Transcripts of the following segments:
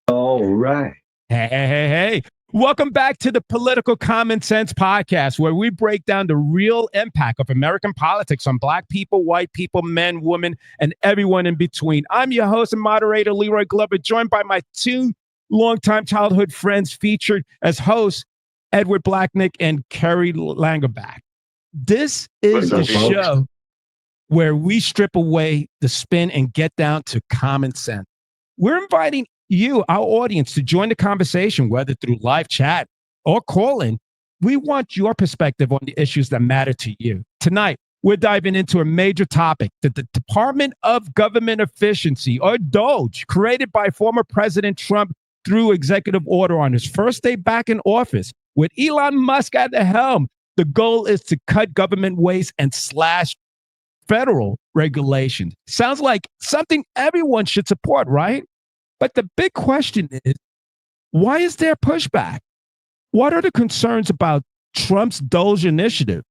All right. Hey. Welcome back to the Political Common Sense Podcast, where we break down the real impact of American politics on Black people, white people, men, women, and everyone in between. I'm your host and moderator, Leroy Glover, joined by my two longtime childhood friends featured as hosts, Edward Blacknick and Kerry Langerback. This is the show where we strip away the spin and get down to common sense. We're inviting you, our audience, to join the conversation, whether through live chat or call in. We want your perspective on the issues that matter to you. Tonight, we're diving into a major topic that the Department of Government Efficiency, or DOGE, created by former President Trump through executive order on his first day back in office. With Elon Musk at the helm, the goal is to cut government waste and slash federal regulations. Sounds like something everyone should support, right? But the big question is, why is there pushback? What are the concerns about Trump's DOGE initiative?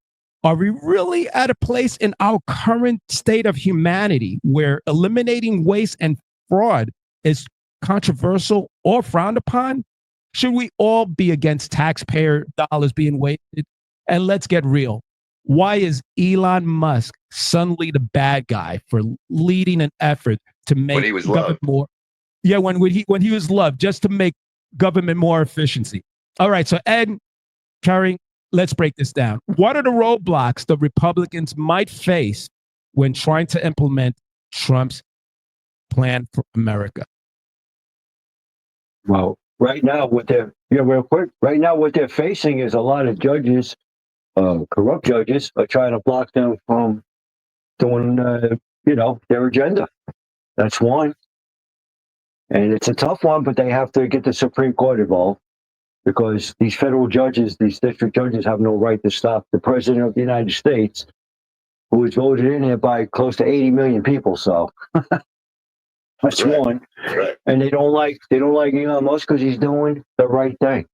Are we really at a place in our current state of humanity where eliminating waste and fraud is controversial or frowned upon? Should we all be against taxpayer dollars being wasted? And let's get real. Why is Elon Musk suddenly the bad guy for leading an effort to make government more? Yeah, when he was loved, just to make government more efficiency. All right, so Ed, Kerry, let's break this down. What are the roadblocks the Republicans might face when trying to implement Trump's plan for America? Well, right now, real quick, right now, what they're facing is a lot of judges, corrupt judges, are trying to block them from doing, their agenda. That's one. And it's a tough one, but they have to get the Supreme Court involved because these federal judges, these district judges have no right to stop the president of the United States, who was voted in here by close to 80 million people. So that's one. Right. And they don't like Elon Musk because he's doing the right thing.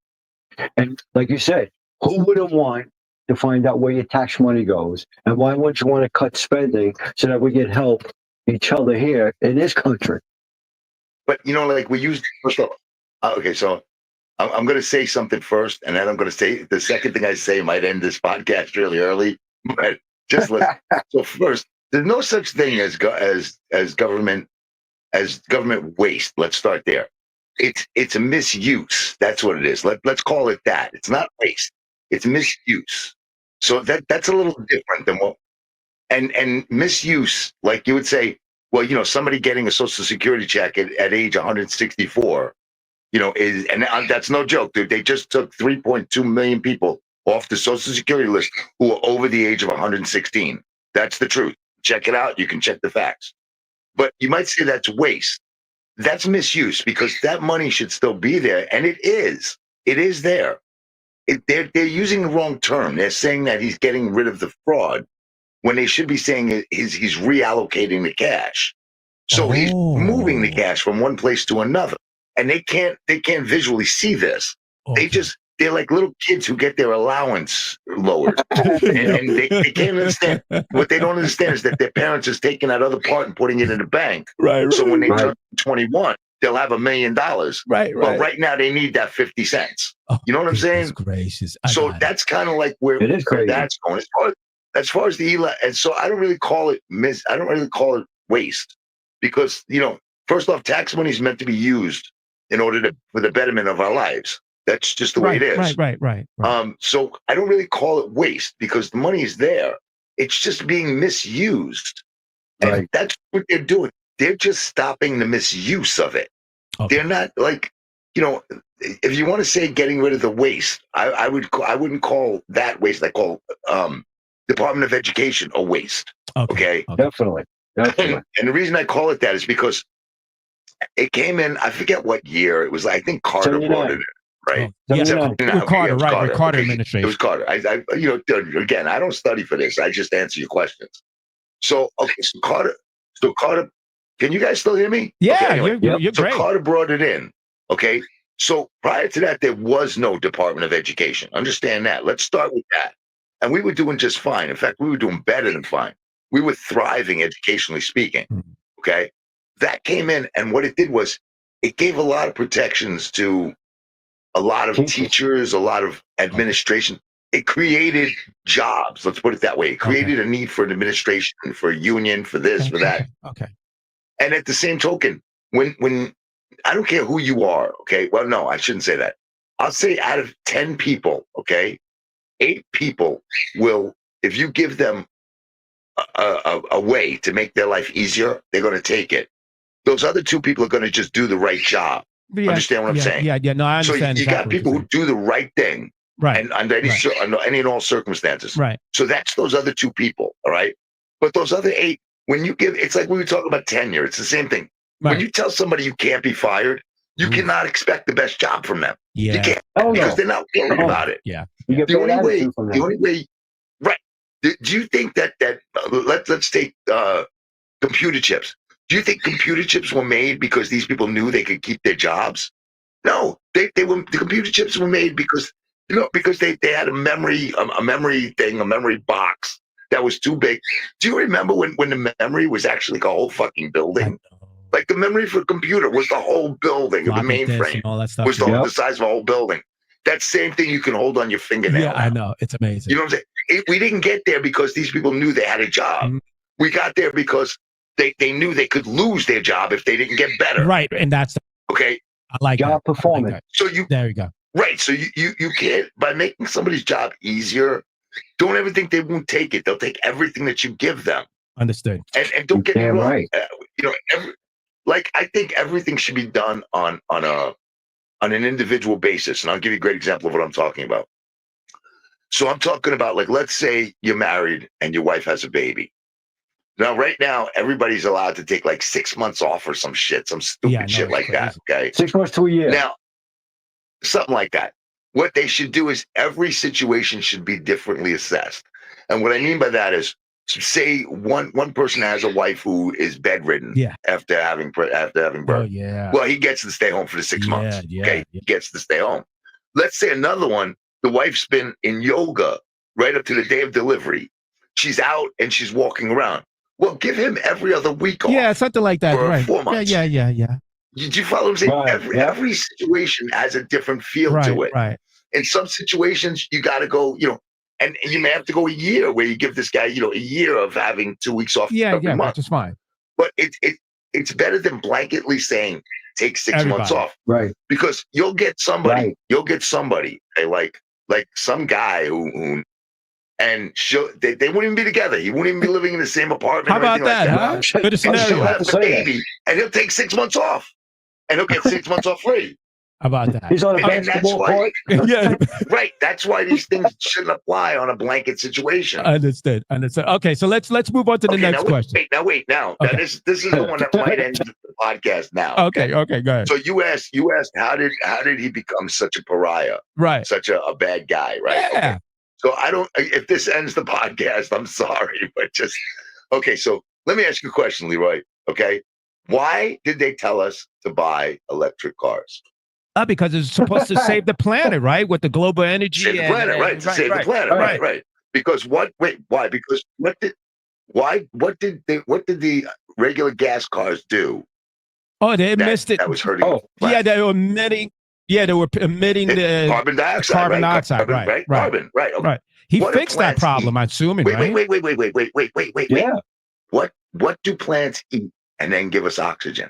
And like you said, who wouldn't want to find out where your tax money goes? And why wouldn't you want to cut spending so that we can help each other here in this country? But, like we use, first of all, okay, so I'm going to say something first, and then I'm going to say the second thing I say might end this podcast really early, but just listen. So first, there's no such thing as government waste. Let's start there. It's a misuse. That's what it is. Let's call it that. It's not waste. It's misuse. So that's a little different than what, and misuse, like you would say, well, somebody getting a Social Security check at age 164, that's no joke, dude. They just took 3.2 million people off the Social Security list who are over the age of 116. That's the truth. Check it out. You can check the facts. But you might say that's waste. That's misuse because that money should still be there. And it is. It is there. They're using the wrong term. They're saying that he's getting rid of the fraud when they should be saying he's reallocating the cash. So he's moving the cash from one place to another. And they can't visually see this. Okay. They're like little kids who get their allowance lowered. and they can't understand. What they don't understand is that their parents is taking that other part and putting it in the bank. Right. So when they turn 21, they'll have $1 million. Right. But right now they need that 50 cents. You know what I'm saying? Gracious. So that's kind of like where that's going. As far as the Elon, and so I don't really call it waste because, first off, tax money is meant to be used in order for the betterment of our lives. That's just the way it is. Right. So I don't really call it waste because the money is there. It's just being misused. And that's what they're doing. They're just stopping the misuse of it. Okay. They're not like, if you want to say getting rid of the waste, I wouldn't call that waste. I call Department of Education a waste. Okay? Definitely. And the reason I call it that is because it came in, I forget what year it was. I think Carter brought it in, right? Carter administration. It was Carter. Again, I don't study for this. I just answer your questions. So Carter, can you guys still hear me? Yeah, okay, anyway. You're so great. Carter brought it in. Okay. So prior to that, there was no Department of Education. Understand that. Let's start with that. And we were doing just fine. In fact, we were doing better than fine. We were thriving educationally speaking. Okay. That came in, and what it did was it gave a lot of protections to a lot of teachers, a lot of administration. It created jobs. Let's put it that way. It created a need for an administration, for a union, for this, for that. Okay. And at the same token, when I don't care who you are, okay? Well, no, I shouldn't say that. I'll say out of 10 people, okay, 8 people will, if you give them a way to make their life easier, they're going to take it. Those other 2 people are going to just do the right job. Understand what I'm saying? Yeah. No, I understand. So you got people who do the right thing, right, and under any and all circumstances, right. So that's those other 2 people, all right. But those other 8, when you give, it's like we were talking about tenure. It's the same thing. Right. When you tell somebody you can't be fired, you cannot expect the best job from them. Yeah, you can't because they're not worried about it. Yeah, the only way, right? Do you think that let's take computer chips? Do you think computer chips were made because these people knew they could keep their jobs? No, they were. The computer chips were made because they had a memory thing, a memory box that was too big. Do you remember when the memory was actually like a whole fucking building? Like the memory for a computer was the whole building, the mainframe, all that stuff was the size of a whole building. That same thing you can hold on your fingernail. Yeah, I know. It's amazing. You know what I'm saying? We didn't get there because these people knew they had a job. Mm-hmm. We got there because they knew they could lose their job if they didn't get better. Right, and that's okay. I like job performance. Like so there you go. Right. So you can't, by making somebody's job easier, don't ever think they won't take it. They'll take everything that you give them. Understood. And don't get me wrong. Right. I think everything should be done on an individual basis. And I'll give you a great example of what I'm talking about. So I'm talking about, like, let's say you're married and your wife has a baby. Now, right now, everybody's allowed to take like 6 months off or some shit, some stupid shit like that. Okay. 6 months to a year. Now, something like that. What they should do is every situation should be differently assessed. And what I mean by that is, say one person has a wife who is bedridden after having birth. Oh, yeah. Well, he gets to stay home for the 6 months. Okay. He gets to stay home. Let's say another one, the wife's been in yoga right up to the day of delivery. She's out and she's walking around. Well, give him every other week off. Yeah, something like that. Right. 4 months. Yeah. Did you follow what I'm saying? Every situation has a different feel to it. Right. In some situations, you got to go, and you may have to go a year where you give this guy, a year of having 2 weeks off every month. That's just fine. But it's better than blanketly saying take 6 months off. Right. Because you'll get somebody, like some guy who and they won't even be together. He won't even be living in the same apartment. How about that, huh? Good scenario. She'll have a baby, and he'll take 6 months off, and he'll get 6 months off free. How about that? He's on a basketball court. Yeah. Right. That's why these things shouldn't apply on a blanket situation. Understood. Okay, so let's move on to the next question. Wait. Now, this is the one that might end the podcast now. Okay, go ahead. So you asked, how did he become such a pariah? Right. Such a bad guy, right? Yeah. Okay. So if this ends the podcast, I'm sorry, but so let me ask you a question, Leroy. Okay. Why did they tell us to buy electric cars? Because it's supposed to save the planet, right? With the global energy. Save the planet, right? Save the planet, right. Because why? Because what did the regular gas cars do? Oh, they missed it. That was hurting. Oh, yeah, they were emitting. Yeah, they were emitting the carbon dioxide. Carbon dioxide, right? Carbon, right? Okay. Right. He fixed that problem, I'm assuming. Wait. Yeah. What do plants eat and then give us oxygen?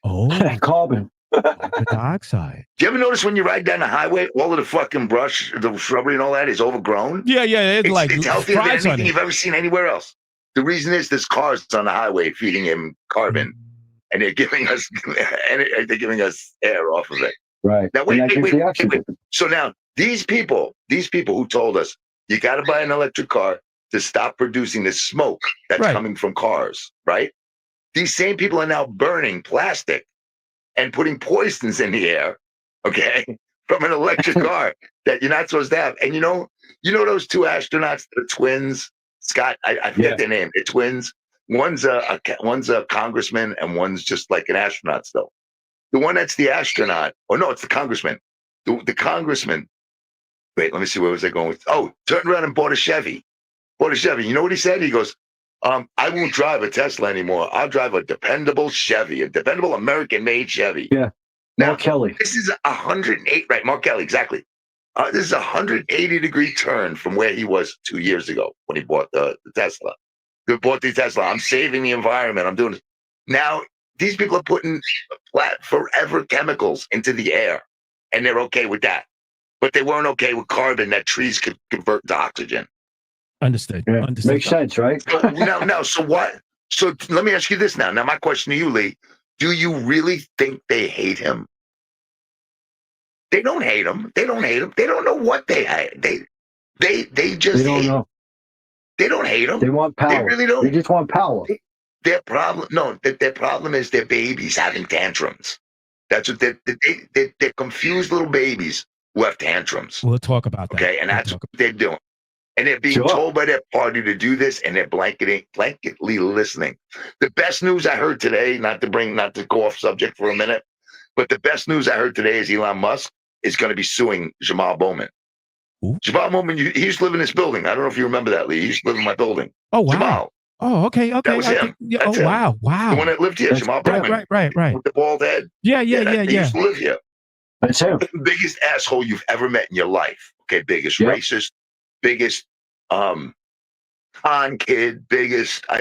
Oh, carbon. Carbon dioxide. Do you ever notice when you ride down the highway, all of the fucking brush, the shrubbery and all that is overgrown? Yeah. It's healthier than anything you've ever seen anywhere else. The reason is there's cars on the highway feeding him carbon, and they're giving us air off of it. Right. Now wait. So now these people who told us you got to buy an electric car to stop producing the smoke that's coming from cars, right? These same people are now burning plastic and putting poisons in the air, okay, from an electric car that you're not supposed to have. And you know those 2 astronauts, the twins, Scott, I forget their name. They're twins. One's a congressman and one's just like an astronaut still. The one that's the astronaut, it's the congressman. The congressman, wait, let me see, where was I going with? Oh, turned around and bought a Chevy. You know what he said? He goes, I won't drive a Tesla anymore. I'll drive a dependable Chevy, a dependable American-made Chevy. Yeah. Now, Mark Kelly. this is 108, right? Mark Kelly, exactly. This is a 180-degree turn from where he was 2 years ago when he bought the Tesla. He bought the Tesla. I'm saving the environment. I'm doing this. Now, these people are putting forever chemicals into the air, and they're okay with that. But they weren't okay with carbon that trees could convert to oxygen. Understood. Yeah. Understood. Makes sense, right? So, no. So what? So let me ask you this now. Now, my question to you, Lee, do you really think they hate him? They don't hate him. They don't hate him. They don't know what they hate. They just They don't hate. know. They don't hate him. They want power. They really don't. They just want power. Their problem is their babies having tantrums. That's what they're confused little babies who have tantrums. We'll talk about that. Okay, and that's what they're doing. And they're being Sure. told by their party to do this, and they're blanketly listening. The best news I heard today, not to go off subject for a minute, but the best news I heard today is Elon Musk is going to be suing Jamal Bowman. Ooh. Jamal Bowman, he used to live in this building. I don't know if you remember that, Lee. He used to live in my building. Oh, wow. Jamal, Oh, okay. that was him. Yeah, That's oh, him. wow. the one Wow. that lived here, That's Jamal right, Bowman, Right. with the bald head. Yeah. He used to live here. That's him. The biggest asshole you've ever met in your life. Okay, biggest Yep. racist, biggest con kid,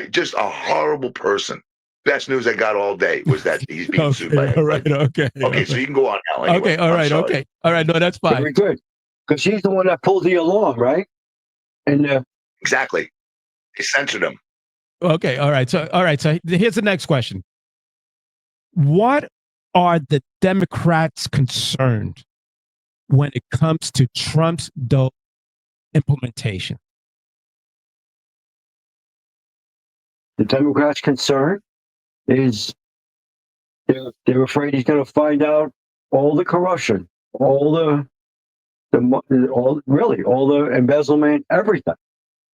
just a horrible person. Best news I got all day was that he's being sued by. All right. Okay. Okay, so you can go on now. Anyway. Okay. All I'm right. sorry. Okay. All right. No, that's fine. Very good. Because he's the one that pulled the alarm, right? And Exactly. They censored him. Okay. All right. So here's the next question. What are the Democrats concerned when it comes to Trump's DOE implementation? the Democrats' concern is they're afraid he's going to find out all the corruption, all the embezzlement, everything.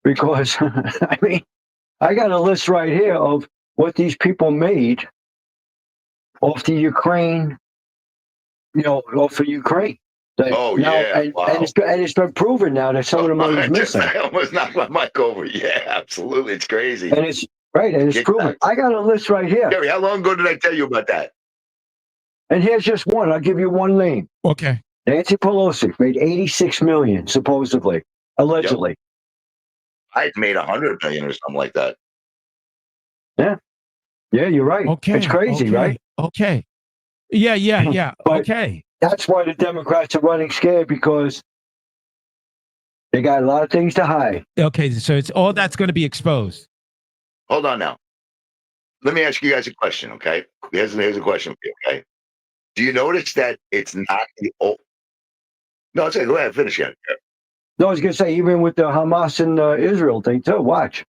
Because I mean, I got a list right here of what these people made off the Ukraine, off of Ukraine. Oh, yeah. And, Wow. and it's been proven now that some of the money is missing. I almost knocked my mic over. Yeah, absolutely. It's crazy. And it's right, and it's Get proven. that. I got a list right here. Gary, how long ago did I tell you about that? And here's just one. I'll give you one name. Okay. Nancy Pelosi made $86 million, supposedly, allegedly. I had made 100 million or something like that. Yeah, you're right. Okay. It's crazy, okay, right? Okay. Yeah. But- Okay. That's why the Democrats are running scared, because they got a lot of things to hide. Okay. So it's all that's going to be exposed. Hold on now. Let me ask you guys a question, okay? Here's a question for you, okay? Do you notice that it's not the old? No, it's okay. Go ahead, finish it. No, I was going to say, even with the Hamas and Israel thing, too. Watch.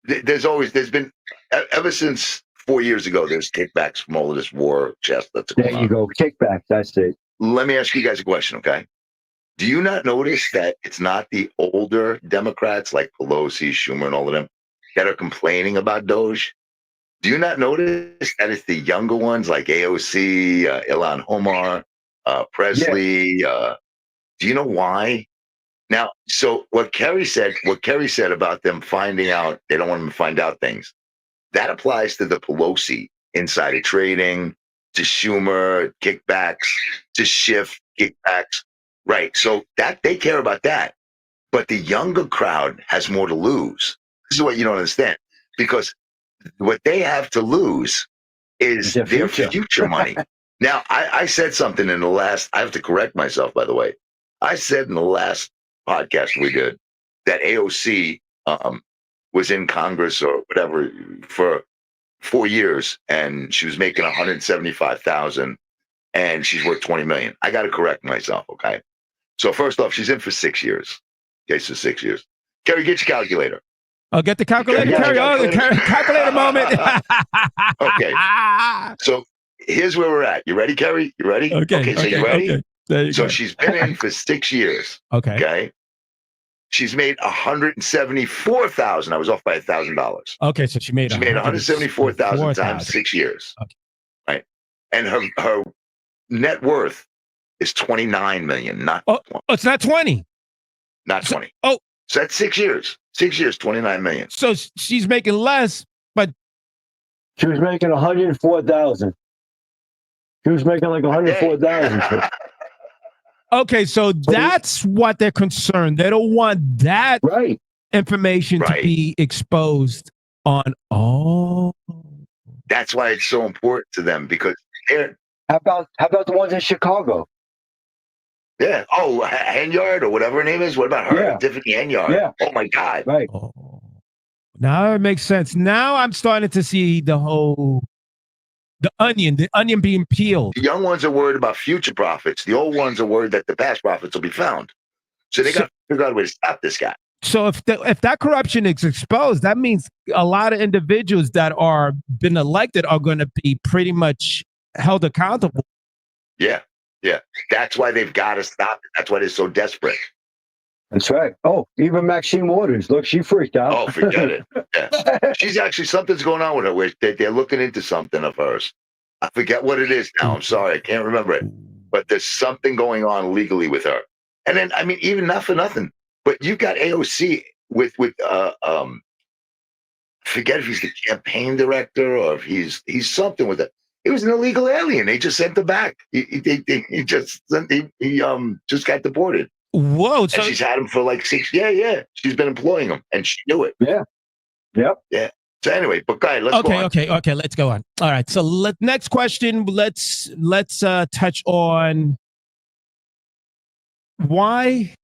There's been, ever since 4 years ago, there's kickbacks from all of this war chest that's going There on. you go. Kickback. That's it. Let me ask you guys a question, okay? Do you not notice that it's not the older Democrats like Pelosi, Schumer, and all of them that are complaining about Doge? Do you not notice that it's the younger ones like AOC, Ilhan Omar, Presley? Do you know why? Now, so what Kerry said about them finding out, they don't want them to find out things, that applies to the Pelosi insider trading, to Schumer, kickbacks, to Schiff, kickbacks. Right. So that they care about that. But the younger crowd has more to lose. This is what you don't understand. Because what they have to lose is Their their future. future money. Now, I said something in the last, I have to correct myself, by the way. I said in the last podcast we did that AOC was in Congress or whatever for 4 years, and she was making $175,000 and she's worth $20 million. I got to correct myself, okay? So first off, she's in for 6 years. Okay, so 6 years. Kerry, get your calculator. I'll get the calculator. Yeah, Carry on. Calculator moment. Okay. So here's where we're at. You ready, Kerry? You ready? Okay. So you ready? Okay. There you So go. she's been in for 6 years. Okay. Okay. She's made $174,000. I was off by $1,000. Okay. So she made $174,000 times 6 years. Okay. Right. And her net worth is $29 million, not Oh, it's not 20. not 20. Oh. So that's 6 years. 6 years, $29 million. So she's making less, but She was making $104,000. He was making like 104,000. Okay, so that's what they're concerned. They don't want that Right. information to Right. be exposed on. Oh, That's why it's so important to them because they're, How about the ones in Chicago? yeah. Oh, Henyard or whatever her name is. What about her? Yeah. Tiffany Henyard. Yeah. Oh my God. Right. oh. Now it makes sense. Now I'm starting to see the onion being peeled. The young ones are worried about future profits. The old ones are worried that the past profits will be found. So they got to figure out a way to stop this guy. So if that corruption is exposed, that means a lot of individuals that are been elected are going to be pretty much held accountable. Yeah. Yeah. That's why they've got to stop it. That's why they're so desperate. That's right. Oh, even Maxine Waters. Look, she freaked out. Oh, forget it. Yeah. She's actually, something's going on with her where they're looking into something of hers. I forget what it is now. I'm sorry. I can't remember it. But there's something going on legally with her. And then, I mean, even not for nothing, but you've got AOC with forget if he's the campaign director or if he's something with it. He was an illegal alien. They just sent him back. He just got deported. Whoa! So And she's had him for like 6. Yeah. She's been employing him, and she knew it. Yeah. Yep. Yeah. So anyway, but guys, let's go on. okay. Let's go on. All right. So next question. Let's touch on why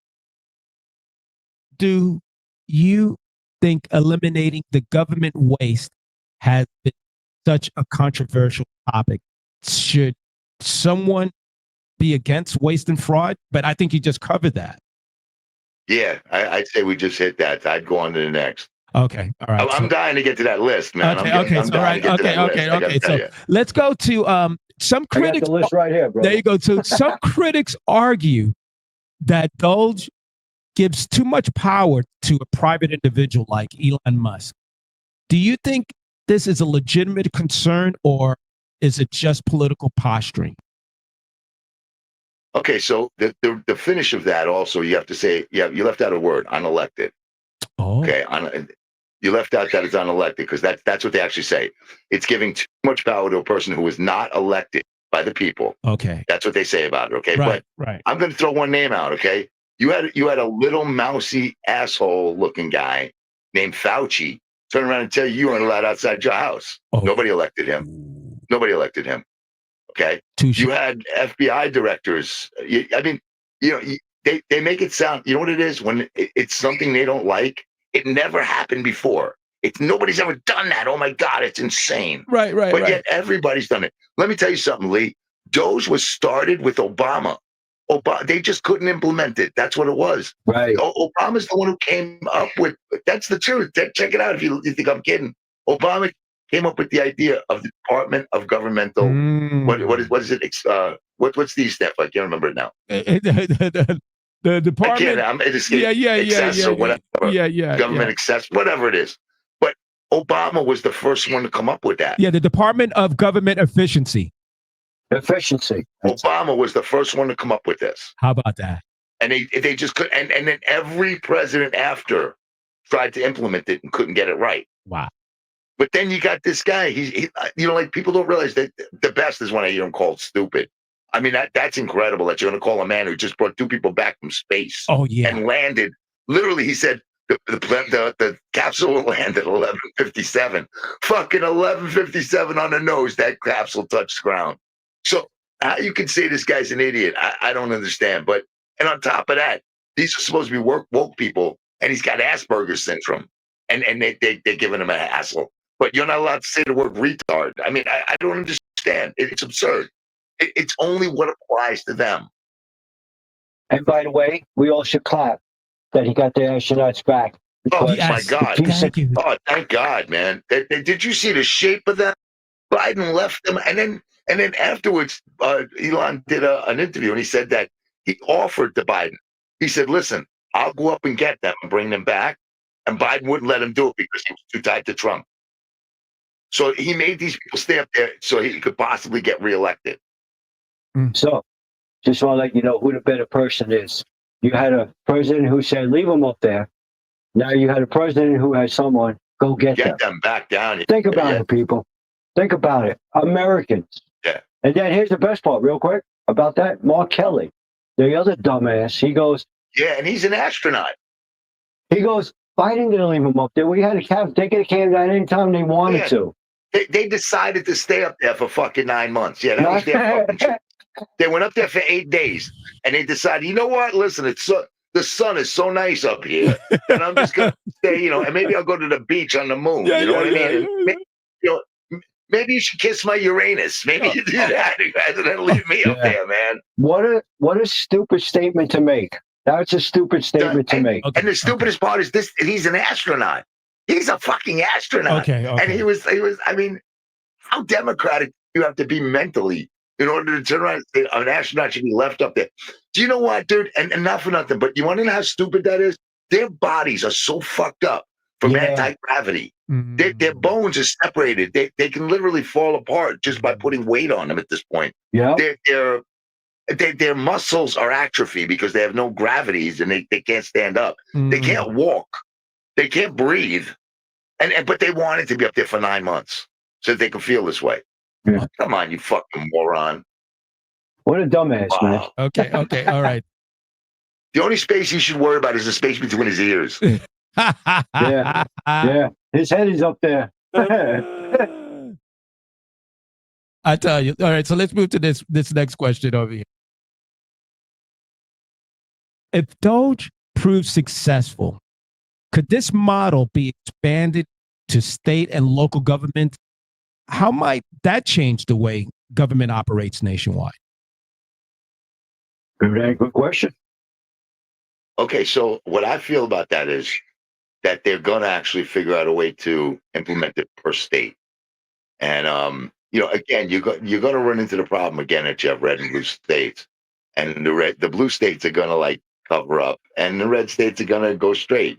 do you think eliminating the government waste has been such a controversial topic? Should someone be against waste and fraud? But I think you just covered that. Yeah, I'd say we just hit that. I'd go on to the next. Okay, all right. I'm dying to get to that list, man. Okay. So let's go to some I got critics. the list right here, bro. There you go. So some critics argue that Doge gives too much power to a private individual like Elon Musk. Do you think this is a legitimate concern, or is it just political posturing? Okay, so the finish of that also, you have to say, you left out a word, unelected. Oh, Okay, you left out that it's unelected because that's what they actually say. It's giving too much power to a person who is not elected by the people. okay. That's what they say about it. Okay, Right, but right. I'm going to throw one name out. Okay, you had a little mousy asshole looking guy named Fauci turn around and tell you weren't allowed outside your house. Oh. Nobody elected him. Nobody elected him. Okay. Touche. You had FBI directors. They make it sound, you know what it is? When it's something they don't like, it never happened before. Nobody's ever done that. Oh my God, it's insane. Right. But yet everybody's done it. Let me tell you something, Lee. Doge was started with Obama. They just couldn't implement it. That's what it was. Right. Obama's the one who came up with, that's the truth. Check it out if you think I'm kidding. Obama came up with the idea of the Department of Governmental. What is it? What's the step? I can't remember it now. The department. It escaped. Or whatever. Government access, whatever it is. But Obama was the first one to come up with that. Yeah, the Department of Government Efficiency. Efficiency. Obama was the first one to come up with this. How about that? And they just could, and then every president after tried to implement it and couldn't get it right. Wow. But then you got this guy. He like people don't realize that the best is when I hear him called stupid. I mean, that's incredible that you're going to call a man who just brought 2 people back from space. Oh yeah. And landed. Literally, he said the capsule will land at 11:57. Fucking 11:57 on the nose. That capsule touched ground. So how you can say this guy's an idiot? I don't understand. And on top of that, these are supposed to be woke people, and he's got Asperger's syndrome, and they're giving him a hassle. But you're not allowed to say the word retard. I mean, I don't understand. It's absurd. It's only what applies to them. And by the way, we all should clap that he got the astronauts back. Oh my Yes. God! Thank you. Oh, thank God, man! Did you see the shape of them? Biden left them, and then afterwards, Elon did an interview, and he said that he offered to Biden. He said, "Listen, I'll go up and get them and bring them back," and Biden wouldn't let him do it because he was too tied to Trump. So he made these people stay up there so he could possibly get reelected. So, just want to let you know who the better person is. You had a president who said, leave them up there. Now you had a president who had someone, go get them. Get them back down. Think about it, people. Think about it. Americans. Yeah. And then here's the best part, real quick, about that. Mark Kelly, the other dumbass, he goes, Yeah, and he's an astronaut. Biden didn't leave him up there. We had they could have came down anytime they wanted Yeah. to. They decided to stay up there for fucking 9 months. Yeah, that was their fucking shit. They went up there for 8 days, and they decided, you know what? Listen, the sun is so nice up here, and I'm just gonna stay, and maybe I'll go to the beach on the moon. You know what I mean? And maybe you should kiss my Uranus. Maybe you do that rather than leave me up there, man. What a stupid statement to make. That's a stupid statement to make. And the stupidest part is this: he's an astronaut. He's a fucking astronaut. Okay. And he was. I mean, how democratic do you have to be mentally in order to turn around and say an astronaut should be left up there? Do you know what, dude? And not for nothing, but you want to know how stupid that is? Their bodies are so fucked up from anti-gravity. Their bones are separated. They can literally fall apart just by putting weight on them at this point. Yeah. Their muscles are atrophy because they have no gravities and they can't stand up. They can't walk. They can't breathe. But they wanted to be up there for 9 months so that they could feel this way. Yeah. Come on, you fucking moron. What a dumbass, man. Okay. All right. The only space he should worry about is the space between his ears. Yeah. His head is up there. I tell you. All right, so let's move to this next question over here. If Doge proves successful, could this model be expanded to state and local government? How might that change the way government operates nationwide? Good question. Okay, so what I feel about that is that they're going to actually figure out a way to implement it per state. And, again, you're going to run into the problem again that you have red and blue states. And the blue states are going to cover up and the red states are going to go straight,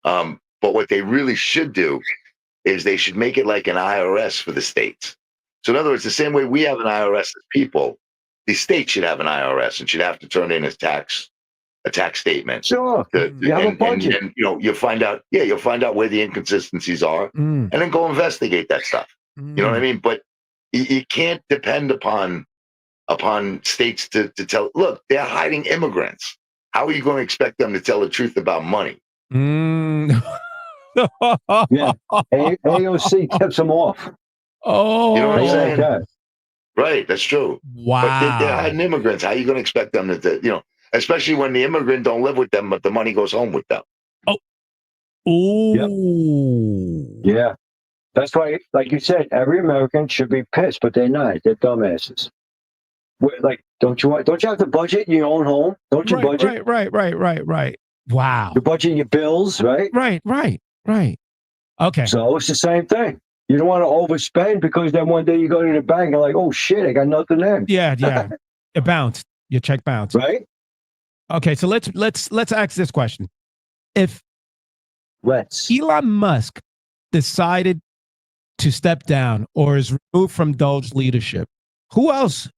But what they really should do is they should make it like an IRS for the states. So in other words, the same way we have an IRS as people, the state should have an IRS and should have to turn in a tax statement. Sure. You have a budget. And you'll find out where the inconsistencies are and then go investigate that stuff. You know what I mean? But you can't depend upon states to tell, look, they're hiding immigrants. How are you going to expect them to tell the truth about money? Yeah. AOC tips them off. Oh, you know what I'm saying? Like Right, that's true. Wow. But they're hiding immigrants. How are you going to expect them to, especially when the immigrant don't live with them, but the money goes home with them? Ooh. Yep. Yeah. That's why, like you said, every American should be pissed, but they're not. They're dumbasses. Don't you have to budget your own home? Don't you budget? Right. Wow. You budget your bills, right? Right. Okay. So it's the same thing. You don't want to overspend because then one day you go to the bank and like, oh shit, I got nothing there. Yeah. It bounced. Your check bounced. Right? Okay, so let's ask this question. If Elon Musk decided to step down or is removed from Doge leadership, who else?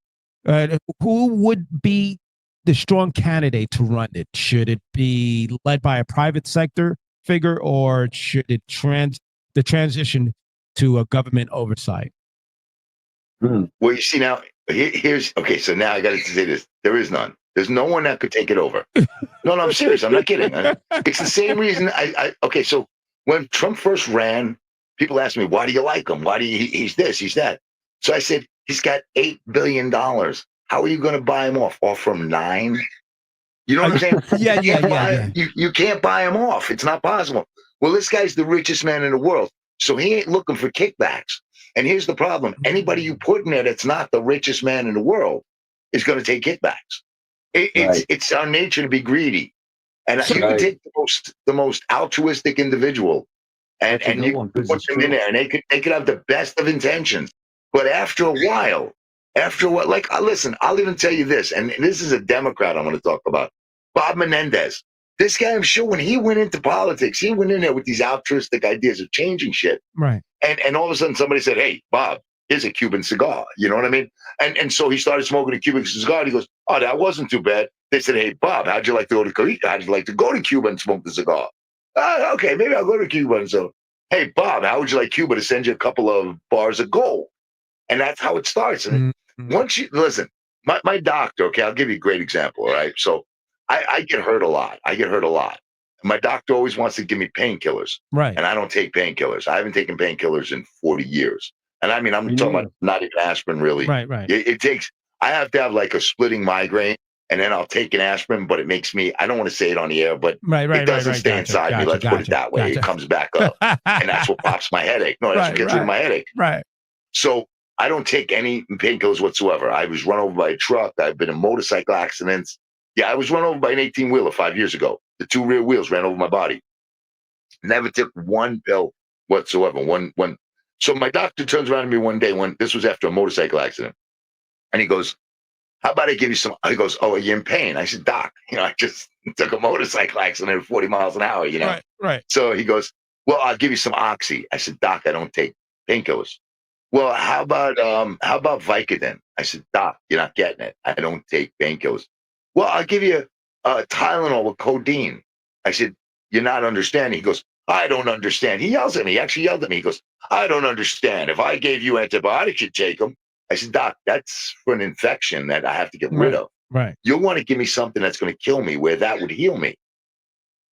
Who would be the strong candidate to run it? Should it be led by a private sector figure, or should it transition to a government oversight? Well, you see now, okay. So now I got to say this: there is none. There's no one that could take it over. No, I'm serious. I'm not kidding. It's the same reason. Okay. So when Trump first ran, people asked me, "Why do you like him? Why do you? He's this, he's that." So I said, "He's got $8 billion. How are you going to buy him off? Off from 9? You know what I'm saying? Yeah. You can't buy him off. It's not possible. Well, this guy's the richest man in the world, so he ain't looking for kickbacks. And here's the problem: anybody you put in there that's not the richest man in the world is going to take kickbacks. It's our nature to be greedy, and you can take the most altruistic individual, and you can put them in there, and they could have the best of intentions, but after a while, listen, I'll even tell you this, and this is a Democrat I'm going to talk about, Bob Menendez. This guy, I'm sure, when he went into politics, he went in there with these altruistic ideas of changing shit, right? And all of a sudden, somebody said, "Hey, Bob, here's a Cuban cigar." You know what I mean? And so he started smoking a Cuban cigar. And he goes, "Oh, that wasn't too bad." They said, "Hey, Bob, how'd you like to go to Korea? How'd you like to go to Cuba and smoke the cigar?" Okay, maybe I'll go to Cuba. And so, "Hey, Bob, how would you like Cuba to send you a couple of bars of gold?" And that's how it starts. And Once you listen, my doctor, okay, I'll give you a great example. All right. So I get hurt a lot. I get hurt a lot. My doctor always wants to give me painkillers, Right. and I don't take painkillers. I haven't taken painkillers in 40 years. And I mean, I'm Me talking neither. about not even aspirin, really. Right. Right. It takes, I have to have like a splitting migraine, and then I'll take an aspirin, but it makes me, I don't want to say it on the air, but Right. Right. it doesn't Right. stay Gotcha, inside me. gotcha, Let's put it that way. gotcha. It comes back up. And that's what pops my headache. No, that's what gets rid of my headache. Right. So I don't take any painkillers whatsoever. I was run over by a truck. I've been in motorcycle accidents. Yeah, I was run over by an 18-wheeler 5 years ago. The two rear wheels ran over my body. Never took one pill whatsoever. One. So my doctor turns around to me one day when this was after a motorcycle accident, and he goes, "How about I give you some?" He goes, "Oh, are you in pain?" I said, "Doc, I just took a motorcycle accident at 40 miles an hour. Right. Right. So he goes, "Well, I'll give you some Oxy." I said, "Doc, I don't take painkillers." "Well, how about Vicodin?" I said, "Doc, you're not getting it. I don't take painkillers." "Well, I'll give you Tylenol with codeine." I said, "You're not understanding." He goes, "I don't understand." He yells at me. He actually yelled at me. He goes, "I don't understand. If I gave you antibiotics, you'd take them." I said, "Doc, that's for an infection that I have to get rid of. Right. You'll want to give me something that's going to kill me where that would heal me."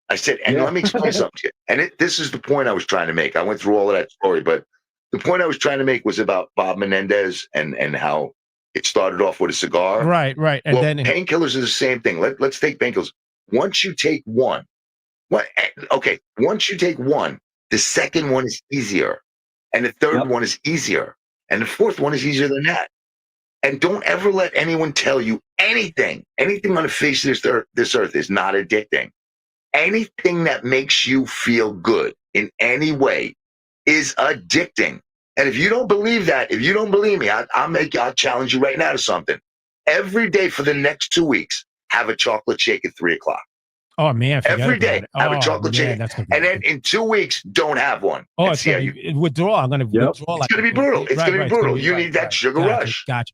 I said, and Yeah. let me explain something to you. And this is the point I was trying to make. I went through all of that story, but the point I was trying to make was about Bob Menendez and how it started off with a cigar. Right. Right. And Well, then painkillers is the same thing. Let's take painkillers. Once you take one, once you take one, the second one is easier, and the third Yep. one is easier, and the fourth one is easier than that. And don't ever let anyone tell you anything on the face of this earth is not addicting. Anything that makes you feel good in any way is addicting. And if you don't believe that, if you don't believe me, I'll challenge you right now to something. Every day for the next 2 weeks, have a chocolate shake at 3 o'clock. oh man, forget Every about day, it. have a Oh, chocolate man, shake. that's gonna be And then in 2 weeks, don't have one. oh, and it's see how gonna you, be withdrawal. I'm gonna Yep. withdraw. it's going to be brutal. It's going to be brutal. You need that sugar rush. Gotcha.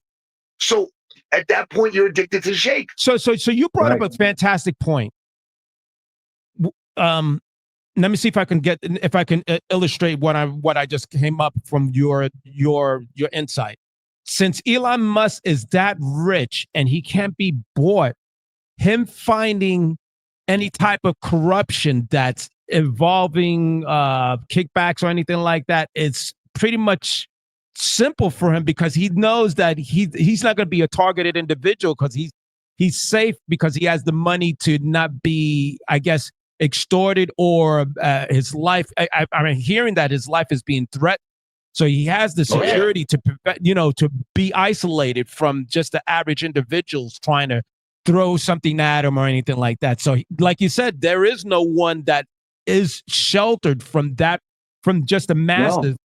So at that point, you're addicted to the shake. So you brought up Right. a fantastic point. Let me see if I can illustrate what I just came up from your insight. Since Elon Musk is that rich and he can't be bought, him finding any type of corruption that's involving kickbacks or anything like that, it's pretty much simple for him because he knows that he's not going to be a targeted individual because he's safe because he has the money to not be, I guess, extorted or his life. I'm hearing that his life is being threatened. So he has the Oh, yeah. security to prevent, to be isolated from just the average individuals trying to throw something at him or anything like that. So, like you said, there is no one that is sheltered from that, from just the masses,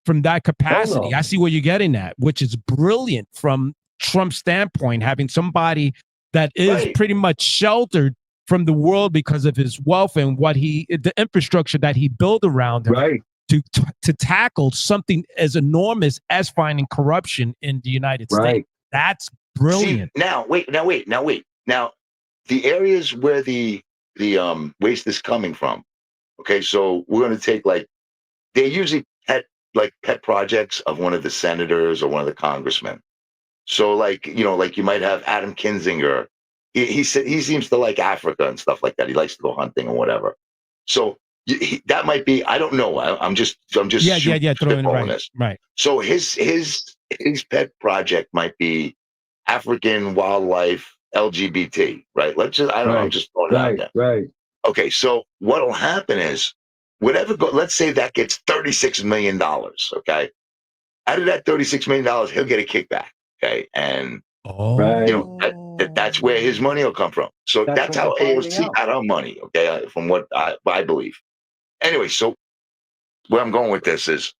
from that capacity. no. I see where you're getting at, which is brilliant from Trump's standpoint, having somebody that is Right. pretty much sheltered from the world because of his wealth and the infrastructure that he built around him. Right. To tackle something as enormous as finding corruption in the United Right. States. That's brilliant. See, now wait. Now the areas where the waste is coming from. Okay, so we're going to take they usually pet projects of one of the senators or one of the congressmen. So you might have Adam Kinzinger. He said he seems to like Africa and stuff like that. He likes to go hunting or whatever. So that might be, I don't know. I'm just Throwing spitballing this. right. So his pet project might be African wildlife LGBT, right? I don't know. I'm just throwing it out there. Right. Okay, so what'll happen is let's say that gets $36 million. Okay, out of that $36 million, he'll get a kickback. Okay, and Right. that's where his money will come from. So that's what how we're finding AOC out. got her money. Okay, from what I believe. Anyway, so where I'm going with this is,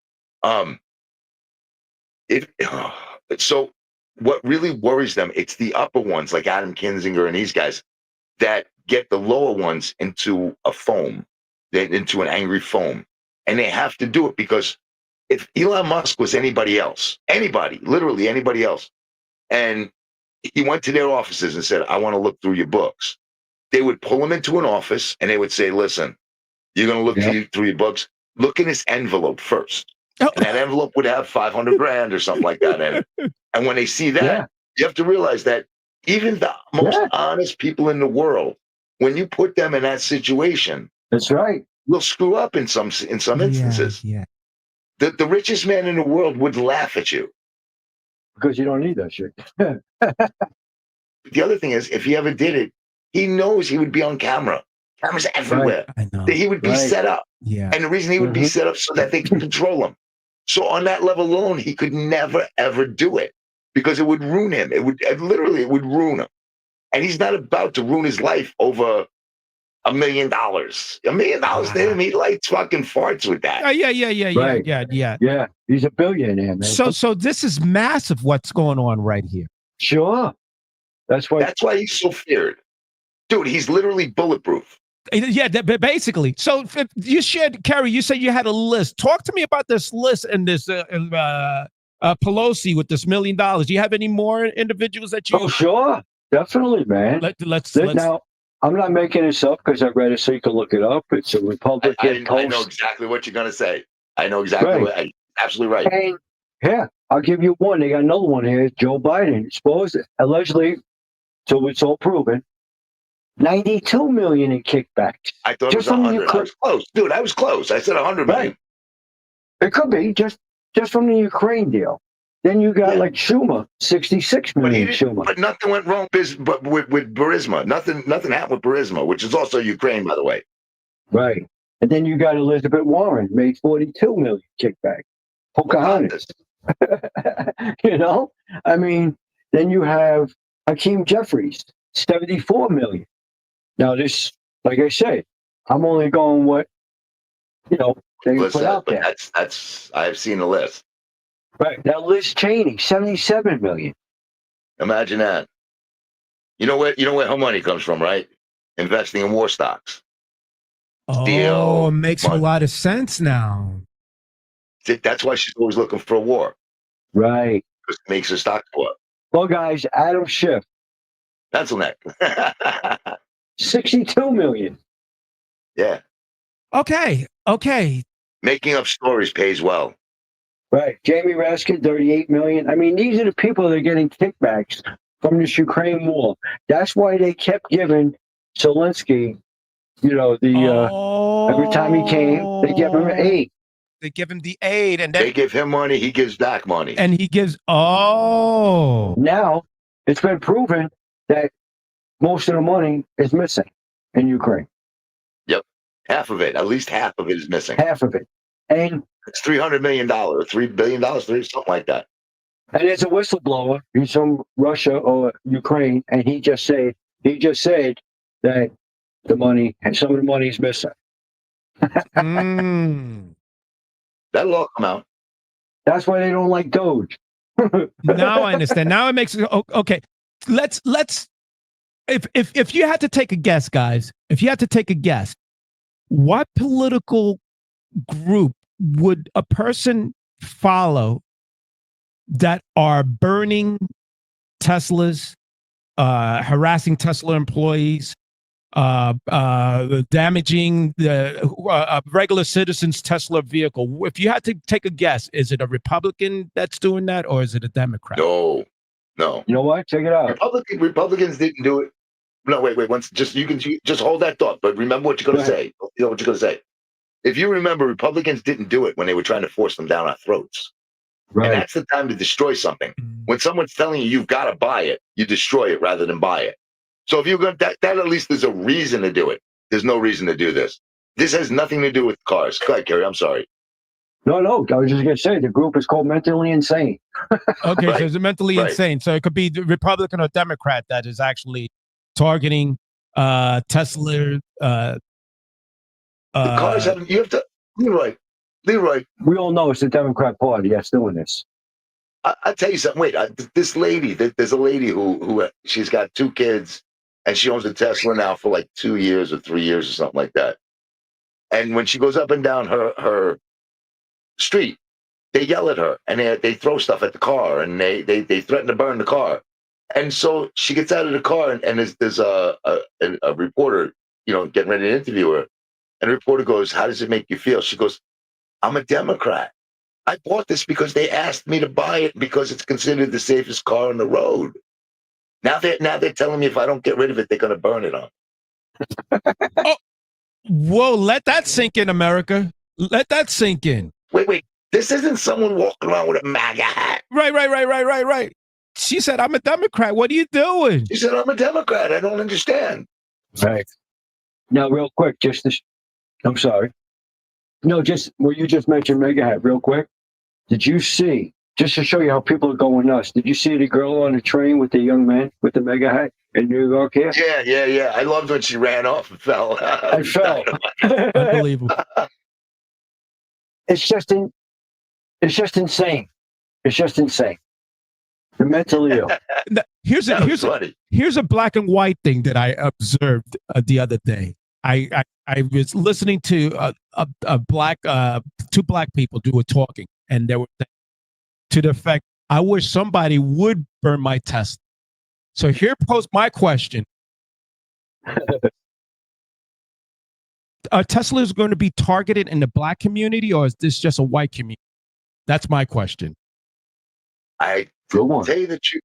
so what really worries them, it's the upper ones like Adam Kinzinger and these guys that get the lower ones into a foam, into an angry foam. And they have to do it because if Elon Musk was literally anybody else, and he went to their offices and said, "I want to look through your books," they would pull him into an office and they would say, "Listen, you're going to look through your books. Look in this envelope first." and that envelope would have 500 grand or something like that in it. And when they see that, Yeah. you have to realize that even the most Yeah. honest people in the world, when you put them in that situation, That's right. will screw up in some instances. Yeah. The richest man in the world would laugh at you. Because you don't need that shit. The other thing is, if he ever did it, he knows he would be on camera. Cameras everywhere. I know. That he would be Right. set up. Yeah. And the reason he would be Mhm. set up so that they can control him. So on that level alone, he could never ever do it because it would ruin him. It would literally it would ruin him. And he's not about to ruin his life over $1 million. $1 million to him, he lights fucking farts with that. Right. Yeah. Yeah. He's a billionaire, man. So this is massive what's going on right here. Sure. That's why. That's why he's so feared. Dude, he's literally bulletproof. Yeah, but basically. So if you shared, Kerry, you said you had a list. Talk to me about this list and this Pelosi with this $1 million. Do you have any more individuals that you? Oh, sure. Definitely, man. Let's Now, I'm not making this up because I read it so you can look it up. It's a Republican I know Post. exactly what you're gonna say. I know exactly Right. what. Absolutely right. And yeah, I'll give you one. They got another one here. Joe Biden, supposed allegedly, so it's all proven, 92 million in kickbacks. I thought Just it was from the 100. I was close, dude. I was close. I said 100 million. Right. It could be just from the Ukraine deal. Then you got Yeah. like Schumer, 66 But, million Schumer. but nothing went wrong but with Burisma. Nothing happened with Burisma, which is also Ukraine, by the way. Right. And then you got Elizabeth Warren, made 42 million kickback. Pocahontas. You know? I mean, then you have Hakeem Jeffries, 74 million. Now this, like I said, I'm only going what, they put Listen, out but there. that's I've seen the list. Right. Now Liz Cheney, 77 million. Imagine that. You know where her money comes from, right? Investing in war stocks. Oh, it makes a money. lot of sense now. That's why she's always looking for a war. Right. Because it makes her stock go up. Well, guys, Adam Schiff, Pencil neck. 62 million. Yeah. Okay. Making up stories pays well. Right. Jamie Raskin, 38 million. I mean, these are the people that are getting kickbacks from this Ukraine war. That's why they kept giving Zelensky, every time he came, they gave him aid. They give him the aid, and then They give him money, he gives back money. and he gives. Oh, Now, it's been proven that most of the money is missing in Ukraine. Yep. Half of it, at least half of it is missing. Half of it. And It's $300 million, $3 billion, something like that. it's a whistleblower. He's from Russia or Ukraine, and he just said that the money and some of the money is missing. That'll all come out. That's why they don't like Doge. now I understand. Now it makes okay. Let's if you had to take a guess, guys, if you had to take a guess, what political group would a person follow that are burning Teslas, harassing Tesla employees, damaging the regular citizens' Tesla vehicle? If you had to take a guess, is it a Republican that's doing that, or is it a Democrat? No. You know what? Check it out. Republicans didn't do it. No, wait. You can just hold that thought, but remember what you're going to say. You know what you're going to say. If you remember, Republicans didn't do it when they were trying to force them down our throats. Right. And that's the time to destroy something. When someone's telling you you've got to buy it, you destroy it rather than buy it. So if you're going that at least there's a reason to do it. There's no reason to do this. This has nothing to do with cars. Go ahead, Kerry. I'm sorry. No. I was just going to say the group is called Mentally Insane. Okay, Right. so it's mentally Right. insane. So it could be the Republican or Democrat that is actually targeting Tesla. The cars haven't. You have to, Leroy. We all know it's the Democrat Party that's doing this. I'll tell you something. Wait, this lady. There's a lady who she's got 2 kids, and she owns a Tesla now for like 2 years or 3 years or something like that. And when she goes up and down her street, they yell at her and they throw stuff at the car and they threaten to burn the car. And so she gets out of the car and there's a reporter, getting ready to interview her. And the reporter goes, "How does it make you feel?" She goes, "I'm a Democrat." I bought this because they asked me to buy it because it's considered the safest car on the road. Now they're telling me if I don't get rid of it, they're going to burn it on. Whoa, let that sink in, America. Let that sink in. Wait. This isn't someone walking around with a MAGA hat. Right. She said, I'm a Democrat. What are you doing? She said, I'm a Democrat. I don't understand. Right. Now, real quick, I'm sorry. No, just where you just mentioned Mega Hat, real quick. Did you see, just to show you how people are going nuts, did you see the girl on the train with the young man with the Mega Hat in New York here? Yeah. I loved when she ran off and fell. I fell. Unbelievable. It's just insane. It's just insane. They're mentally ill. Here's a black and white thing that I observed the other day. I was listening to a black two black people do a talking, and they were to the effect, I wish somebody would burn my Tesla. So here posed my question. Are Teslas going to be targeted in the black community, or is this just a white community? That's my question. I Go tell you the truth.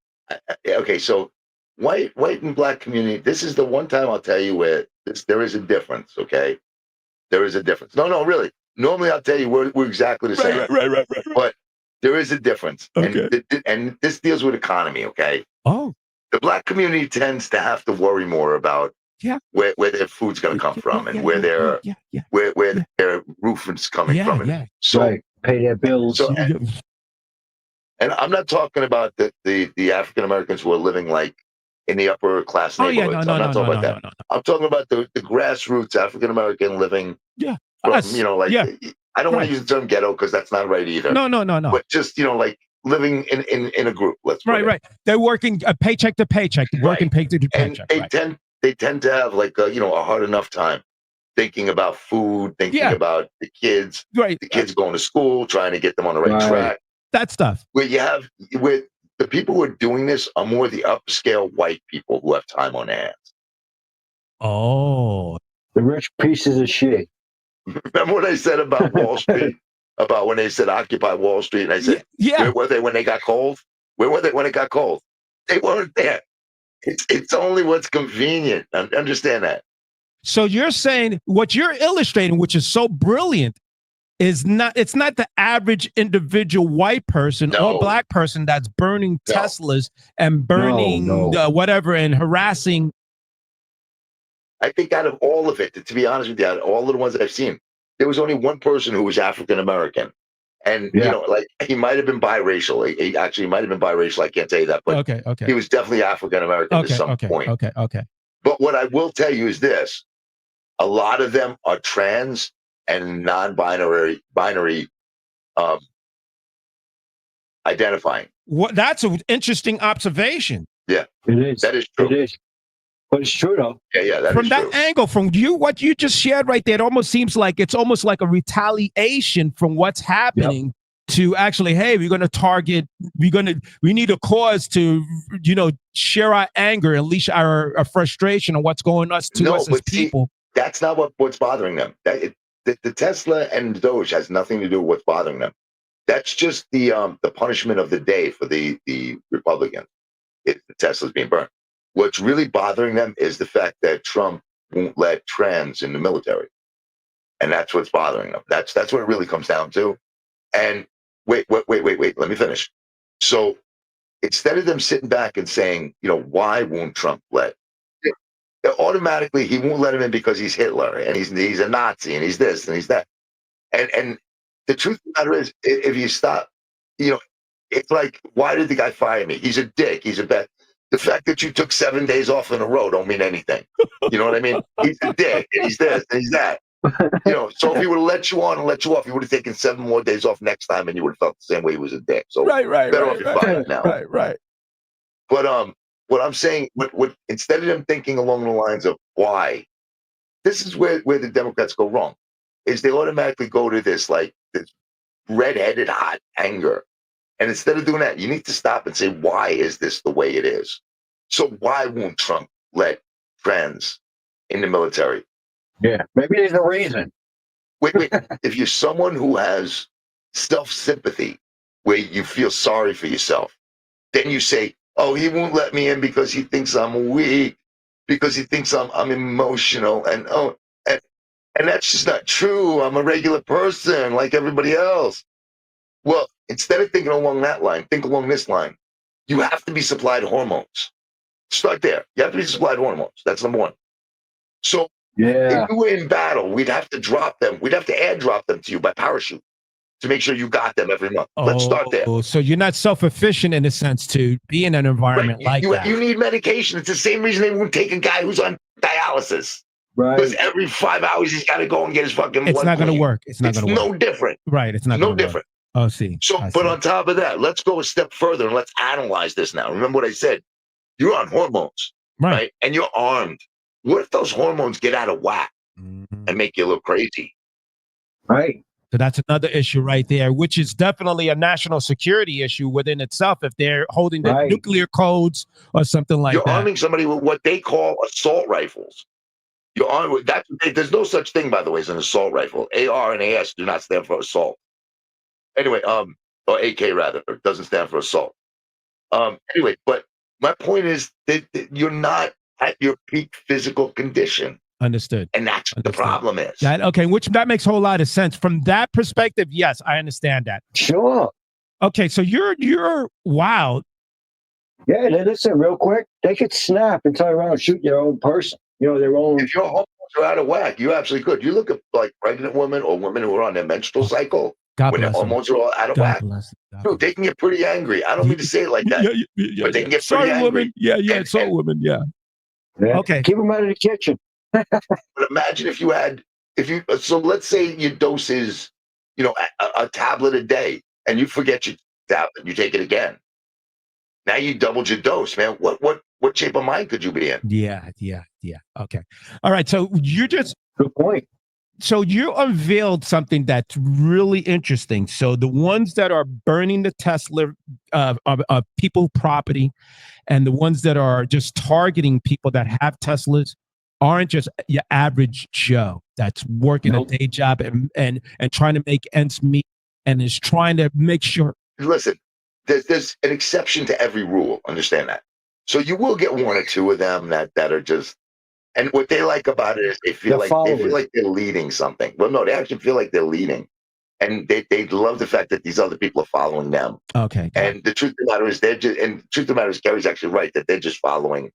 Okay, so white and black community, this is the one time I'll tell you where there is a difference, okay? There is a difference. No, really. Normally I'll tell you we're exactly the same. Right. But there is a difference. Okay. And this deals with economy, okay? Oh. The black community tends to have to worry more about where their food's going to come from and where their roof is coming from. Yeah. So right. Pay their bills. So, and I'm not talking about the African Americans who are living like in the upper class neighborhoods. I'm not talking about that. No. I'm talking about the grassroots African American living. Yeah. From, I don't want to use the term ghetto because that's not right either. No. But just like living in a group. Let's put right. They're working paycheck to paycheck, working paycheck to paycheck. And they tend to have like a hard enough time thinking about food, thinking about the kids, right? The kids going to school, trying to get them on the right track. That stuff. Where the people who are doing this are more the upscale white people who have time on their hands. Oh, the rich pieces of shit. Remember what I said about Wall Street? About when they said Occupy Wall Street, and I said, where were they when they got cold? Where were they when it got cold? They weren't there. It's only what's convenient. Understand that. So you're saying what you're illustrating, which is so brilliant, it's not the average individual white person or black person that's burning Teslas and burning whatever and harassing. I think out of all of it, to be honest with you, out of all of the ones that I've seen, there was only one person who was African American. And, he might have been biracial. He actually might have been biracial. I can't tell you that. But he was definitely African American at some point. Okay. But what I will tell you is this. A lot of them are trans and non-binary identifying. That's an interesting observation. Yeah, it is. That is true. It is. But it's true though. Yeah. From that angle, from what you just shared right there, it almost seems like it's almost like a retaliation from what's happening to actually, hey, we're going to target. We need a cause to, share our anger, at least our frustration on what's going on to us as people. That's not what's bothering them. The Tesla and Doge has nothing to do with what's bothering them. That's just the punishment of the day for the Republicans. The Tesla's being burned. What's really bothering them is the fact that Trump won't let trans in the military, and that's what's bothering them. That's what it really comes down to. And wait. Let me finish. So instead of them sitting back and saying, why won't Trump let? Automatically, he won't let him in because he's Hitler and he's a Nazi and he's this and he's that. And the truth of the matter is, if you stop, it's like, why did the guy fire me? He's a dick. He's a bad. The fact that you took 7 days off in a row don't mean anything. You know what I mean? He's a dick and he's this and he's that. So if he would have let you on and let you off, he would have taken 7 more days off next time and you would have felt the same way he was a dick. So better off you're fired now. Right. But what I'm saying, what instead of them thinking along the lines of why, this is where the Democrats go wrong, is they automatically go to this red-headed hot anger. And instead of doing that, you need to stop and say, why is this the way it is? So why won't Trump let trans in the military? Yeah, maybe there's a reason. Wait. If you're someone who has self-sympathy where you feel sorry for yourself. Then you say, oh, he won't let me in because he thinks I'm weak, because he thinks I'm emotional. And that's just not true. I'm a regular person like everybody else. Well, instead of thinking along that line, think along this line. You have to be supplied hormones. Start there. You have to be supplied hormones. That's number one. So if Yeah. you were in battle, we'd have to drop them. We'd have to air drop them to you by parachute to make sure you got them every month. Let's start there. Oh, so you're not self-efficient in a sense to be in an Right. environment like You, that. you need medication. It's the same reason they won't take a guy who's on dialysis. Right. Because every 5 hours he's got to go and get his fucking It's blood not going to cleaned. work. It's not It's going to work. no different. Right. It's not No going to work. different. Oh, see. So, I but see. on top of that, let's go a step further and let's analyze this now. Remember what I said? You're on hormones, right? And you're armed. What if those hormones get out of whack Mhm. and make you look crazy? Right. So that's another issue right there, which is definitely a national security issue within itself if they're holding the Right. nuclear codes or something like You're that. arming somebody with what they call assault rifles. You're armed with that. There's no such thing, by the way, as an assault rifle. AR and AS do not stand for assault. Anyway, or AK rather, it doesn't stand for assault. Anyway, but my point is that you're not at your peak physical condition, Understood. and that's what the Understood. problem is. Yeah, okay, which that makes a whole lot of sense. From that perspective, yes, I understand that. Sure. Okay, so you're wow. Yeah. Then listen, real quick, they could snap and turn around and shoot their own person. You know, their own. If your hormones are out of whack, you absolutely could. You look at like pregnant women or women who are on their menstrual cycle God when their bless them. hormones are all out of God whack. bless them. God Dude, they can get pretty angry. I don't mean to say it like that. Yeah, but they can get sorry, pretty woman. angry. Yeah, And- sorry, and- woman. Yeah. Yeah. Okay. Keep them out of the kitchen. But imagine so let's say your dose is, a tablet a day and you forget your tablet, you take it again. Now you doubled your dose, man. What shape of mind could you be in? Yeah. Okay. All right. So Good point. so you unveiled something that's really interesting. So the ones that are burning the Tesla people property and the ones that are just targeting people that have Teslas aren't just your average Joe that's working Nope. a day job and trying to make ends meet and is trying to make sure. Listen, there's an exception to every rule. Understand that. So you will get one or two of them that are just, and what they like about it is they feel They're like followers. they're leading something. Well, no, they actually feel like they're leading, and they love the fact that these other people are following them. Okay. And the truth of the matter is, the truth of the matter is, Gary's actually right that they're just following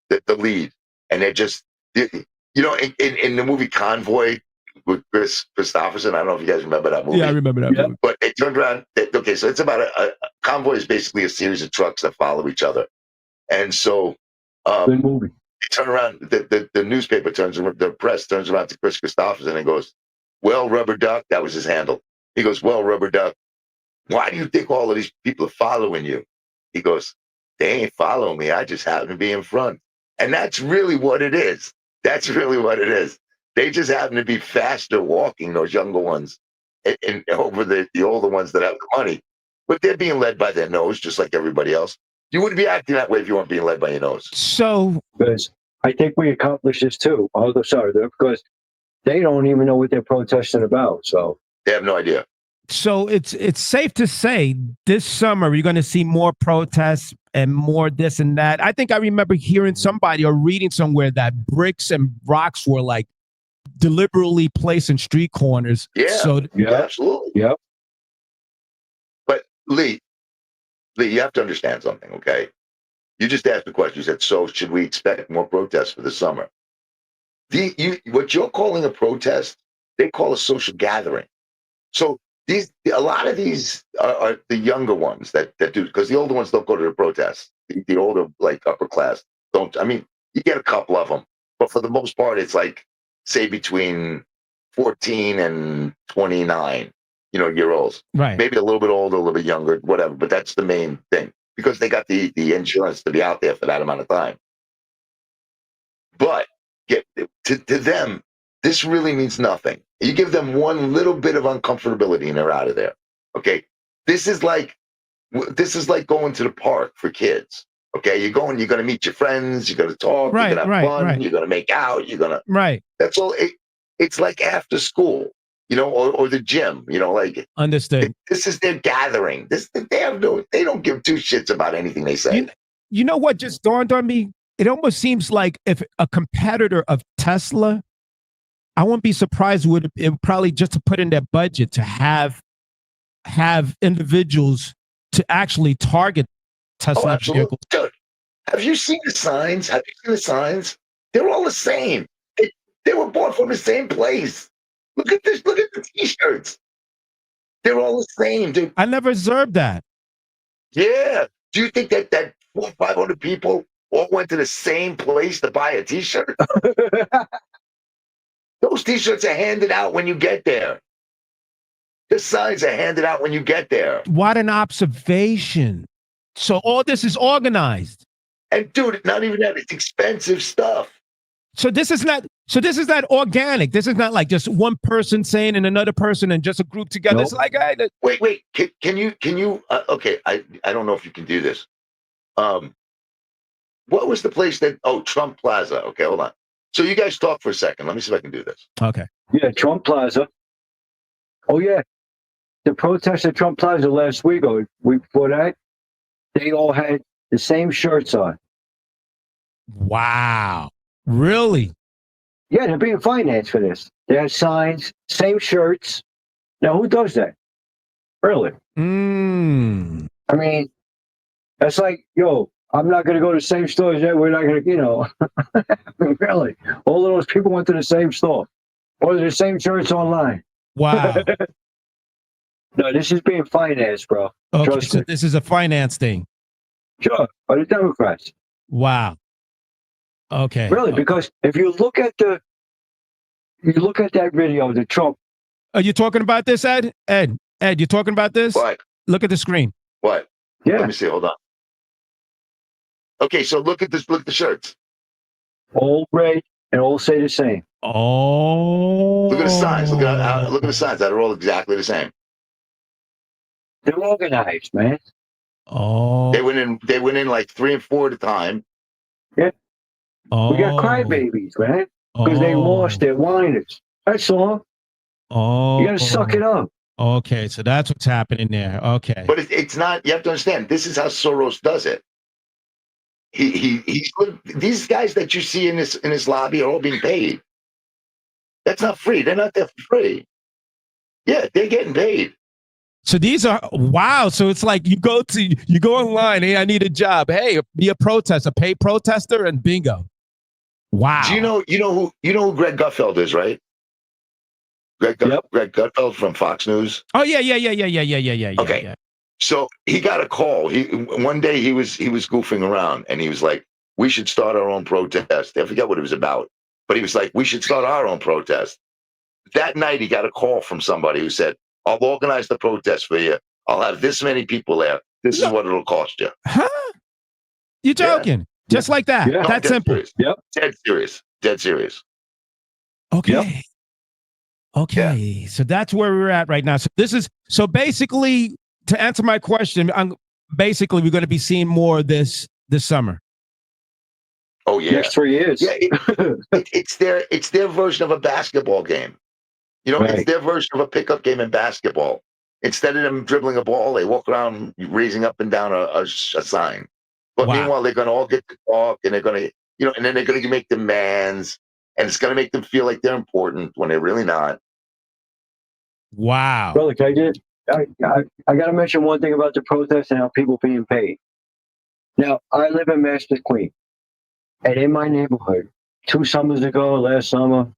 the lead, and they're just, in the movie Convoy with Chris Christopherson. I don't know if you guys remember that movie. Yeah, I remember that. Yeah. movie. But they turned around. Okay, so it's about a convoy is basically a series of trucks that follow each other, and so Good movie. they turn around. The newspaper the press turns around to Chris Christopherson and goes, "Well, Rubber Duck," that was his handle. He goes, "Well, Rubber Duck, why do you think all of these people are following you?" He goes, "They ain't following me. I just happen to be in front." And that's really what it is. That's really what it is. They just happen to be faster walking, those younger ones, and over the older ones that have the money. But they're being led by their nose, just like everybody else. You wouldn't be acting that way if you weren't being led by your nose. So Because I think we accomplished this too. Although, sorry, because they don't even know what they're protesting about. So, They have no idea. So it's safe to say this summer you're going to see more protests and more this and that. I think I remember hearing somebody or reading somewhere that bricks and rocks were like deliberately placed in street corners. Yeah. So yeah. Absolutely. Yep. But Lee, you have to understand something, okay? You just asked the question. You said, so should we expect more protests for the summer? What you're calling a protest, they call a social gathering. So a lot of these are the younger ones that do, because the older ones don't go to the protests. The older, like upper class, don't. I mean, you get a couple of them, but for the most part, it's like, say, between 14 and 29, year olds. right. Maybe a little bit older, a little bit younger, whatever. But that's the main thing because they got the insurance to be out there for that amount of time. But to them, this really means nothing. You give them one little bit of uncomfortability and they're out of there. Okay, this is like going to the park for kids. Okay, you're going to meet your friends. You're going to talk. Right, you're going to have right, fun. right. You're going to make out. Right. That's all. It's like after school. or the gym, like Understood. this is their gathering. They don't give two shits about anything they say. You know what just dawned on me? It almost seems like if a competitor of Tesla, I wouldn't be surprised would it probably just to put in their budget to have individuals to actually target Tesla vehicles. Dude, have you seen the signs? They're all the same. They were bought from the same place. Look at this. Look at the t-shirts. They're all the same, dude. I never observed that. Yeah. Do you think that 400 or 500 people all went to the same place to buy a t-shirt? Those t-shirts are handed out when you get there. The signs are handed out when you get there. What an observation. So all this is organized. And dude, not even that. It's expensive stuff. So this is not organic. This is not like just one person saying and another person and just a group together. Nope. It's like, wait. Can you? Okay, I don't know if you can do this. What was the place that? Oh, Trump Plaza. Okay, hold on. So you guys talk for a second. Let me see if I can do this. okay. Yeah, Trump Plaza. Oh yeah, the protest at Trump Plaza last week or week before that, they all had the same shirts on. Wow. Really? Yeah, they're being financed for this. They had signs, same shirts. Now, who does that? Really? I mean, that's like, yo, I'm not going to go to the same store as that. We're not going to, really. All of those people went to the same store. Or the same shirts online. Wow. No, this is being financed, bro. Okay, Trust so me. this is a finance thing. Sure, by the Democrats. Wow. Okay. Really, because if you look at that video, the Trump. Are you talking about this, Ed? Ed, you talking about this? What? Look at the screen. What? Yeah. Let me see. Hold on. Okay, so look at this. Look at the shirts. All red and all say the same. Oh. Look at the signs. Look at the signs. They're all exactly the same. They're organized, man. Oh. They went in like 3 and 4 at a time. Oh. We got crybabies, man, because they lost their whiners. That's all. Oh. You got to suck it up. Okay, so that's what's happening there. Okay. But it's not. You have to understand. This is how Soros does it. These guys that you see in this lobby are all being paid. That's not free. They're not there for free. Yeah, they're getting paid. So these are wow. So it's like you go online. Hey, I need a job. Hey, be a protester, pay protester, and bingo. Wow. Do you know who Greg Gutfeld is, right? Greg Gutfeld from Fox News. Oh yeah. Okay. Yeah. So he got a call. One day he was goofing around and he was like, "We should start our own protest." I forget what it was about, but he was like, "We should start our own protest." That night he got a call from somebody who said, "I'll organize the protest for you. I'll have this many people there. This is what it'll cost you." Huh? You joking? Yeah. Just like that. Yeah. That's simple. Serious. Yep. Dead serious. Okay. Yep. Okay. Yeah. So that's where we're at right now. So basically, to answer my question, we're going to be seeing more of this summer. Oh yeah. Next 3 years. Yeah. It's their version of a basketball game. Right. It's their version of a pickup game in basketball. Instead of them dribbling a ball, they walk around raising up and down a sign. But Wow. meanwhile, they're going to all get to talk, and they're going to, and then they're going to make demands, and it's going to make them feel like they're important when they're really not. Wow. Brother, I got to mention one thing about the protest and how people being paid. Now, I live in Master Queen, and in my neighborhood, 2 summers ago, last summer,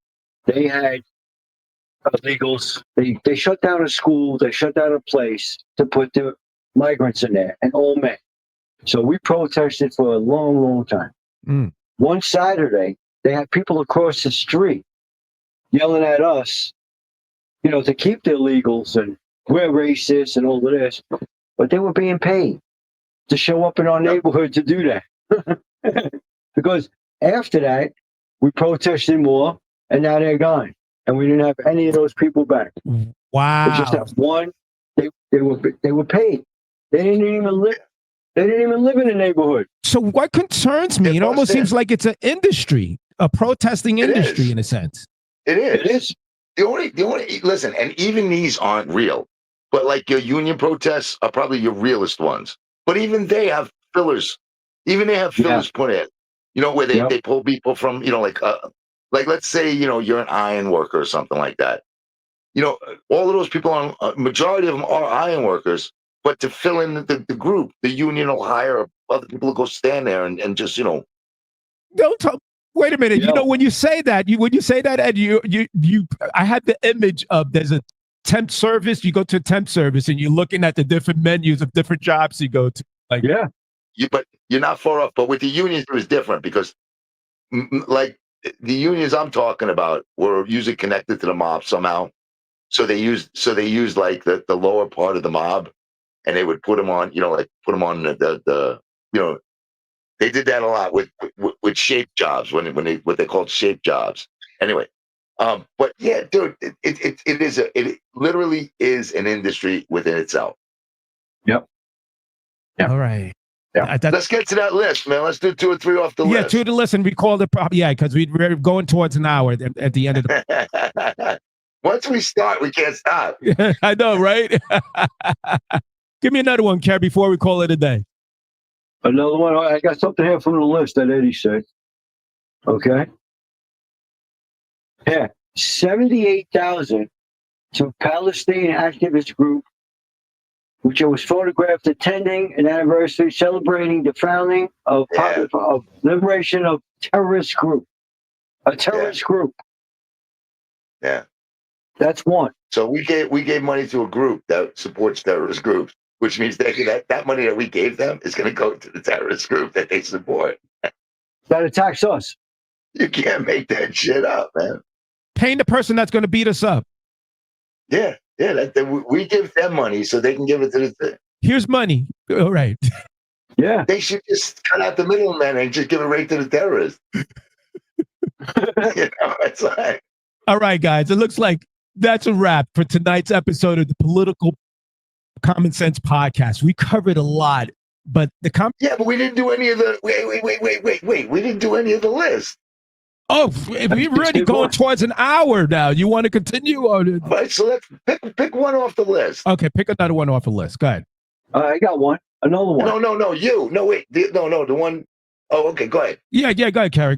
they had illegals. They shut down a school. They shut down a place to put the migrants in there, and all men. So we protested for a long, long time. One Saturday, they had people across the street yelling at us, to keep the illegals and we're racist and all of this. But they were being paid to show up in our neighborhood to do that. Because after that, we protested more, and now they're gone. And we didn't have any of those people back. Wow. We just have one. They were paid. They didn't even live. They didn't even live in the neighborhood. So what concerns me, it almost seems like it's an industry, a protesting industry in a sense. It is. It is. the only listen, and even these aren't real, but like your union protests are probably your realest ones. But even they have fillers. Even they have Yeah. fillers put in. Where they, Yep. they pull people from, like let's say, you're an iron worker or something like that. All of those people on majority of them are iron workers, but to fill in the group, the union will hire other people to go stand there and just, Don't talk. Wait a minute. Yeah. When you say that, Ed, I had the image of there's a temp service. You go to a temp service and you're looking at the different menus of different jobs you go to. Like, Yeah. but you're not far off. But with the unions, it was different because, like the unions I'm talking about were usually connected to the mob somehow. So they used like the lower part of the mob, and they would put them on, like put them on the they did that a lot with shape jobs when they what they called shape jobs. Anyway, but yeah, dude, it literally is an industry within itself. Yep. Yeah. all right. Yeah. Let's get to that list, man. Let's do 2 or 3 off the Yeah, list. 2 to listen. We called it because we're going towards an hour at the end of the. Once we start, we can't stop. I know, right? Give me another one, Kerr, before we call it a day. Another one. I got something here from the list that Eddie said. Okay. Yeah. 78,000 to Palestinian activist group, which was photographed attending an anniversary celebrating the founding of liberation of terrorist group. A terrorist group. Yeah. That's one. So we gave money to a group that supports terrorist groups, which means that money that we gave them is going to go to the terrorist group that they support. That attacks us. You can't make that shit up, man. Paying the person that's going to beat us up. Yeah. We give them money so they can give it to the. Here's money. All right. Yeah. They should just cut out the middleman and just give it right to the terrorists. It's like. All right, guys. It looks like that's a wrap for tonight's episode of the Political Common Sense Podcast. We covered a lot, but Yeah, but we didn't do any of the. Wait. We didn't do any of the list. Oh, we're already going towards an hour now. You want to continue? Or... Right, so let's pick one off the list. Okay, pick another one off the list. Go ahead. I got one. Another one. No, you. No, wait. The one. Oh, okay, go ahead. Yeah, go ahead, Kerry.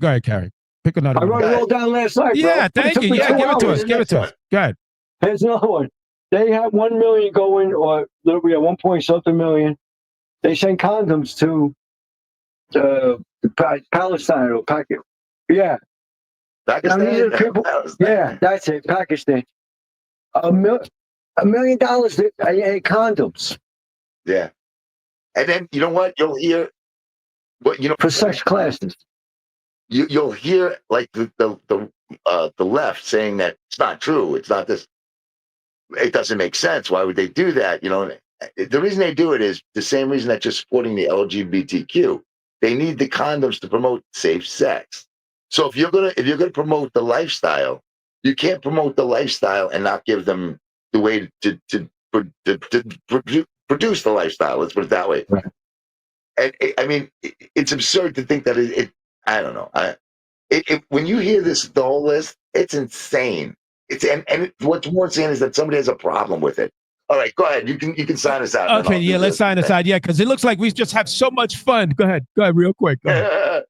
Pick another I one. wrote it all down last night, bro. Yeah, thank you. Yeah, give it to us. Give it to us. Go ahead. Here's another one. They have 1 million going, or we have 1 point something million. They send condoms to Palestine or Pakistan. Yeah. Pakistan. Now, these are people, yeah, that's it. Pakistan. $1 million in condoms. Yeah. And then you know what? You'll hear for sex classes. You'll hear like the left saying that it's not true. It's not this. It doesn't make sense. Why would they do that? The reason they do it is the same reason that you're supporting the LGBTQ. They need the condoms to promote safe sex. So if you're gonna promote the lifestyle, you can't promote the lifestyle and not give them the way to produce the lifestyle. Let's put it that way. Right. And I mean, it's absurd to think that it I don't know. When you hear the whole list, it's insane. And what's more insane is that somebody has a problem with it. All right, go ahead. You can sign us out. Okay, yeah, let's sign us out. Yeah, because it looks like we just have so much fun. Go ahead, real quick. Go ahead.